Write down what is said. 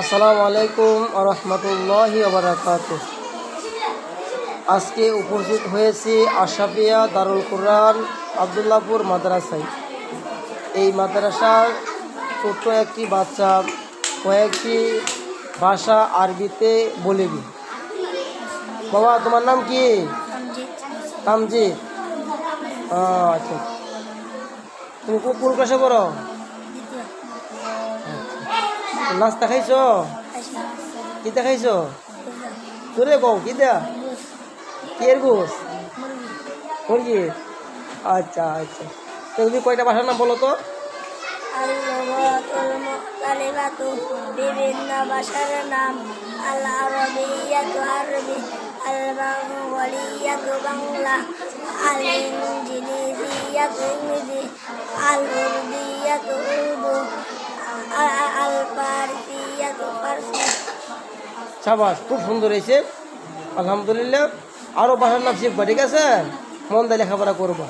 আসসালামু আলাইকুম রহমতুল্লাহি ওবারাকাতুহ। আজকে উপস্থিত হয়েছি আশরাফিয়া দারুল কুরআন আবদুল্লাহপুর মাদ্রাসায়। এই মাদ্রাসার ছোট্ট একটি বাচ্চা কয়েকটি ভাষা আরবিতে বলবি। বাবা, তোমার নাম কি? তামজিদ। আচ্ছা, তুমি কোন ক্লাসে পড়ো? নাস্তা খাইছো? কিতা খাইছো? তোরে কও কিতা? এর গোস মুরগি। আচ্ছা আচ্ছা, তো তুমি কয়টা ভাষার নাম বলো তো? বিভিন্ন ভাষার নাম আল আরবিয়াতু আরবি, আল বাংলাইয়াতু বাংলা, আল ইনজিলিজিয়াতু ইংরেজি, আল উর্দিয়াতু উর্দু, আল ফারসিয়াতু ফারসি। সাবাস, খুব সুন্দর হয়েছে, আলহামদুলিল্লাহ। আরও ভাষার নাম শিখবা, ঠিক আছে? মন দিয়ে লেখাপড়া করবা।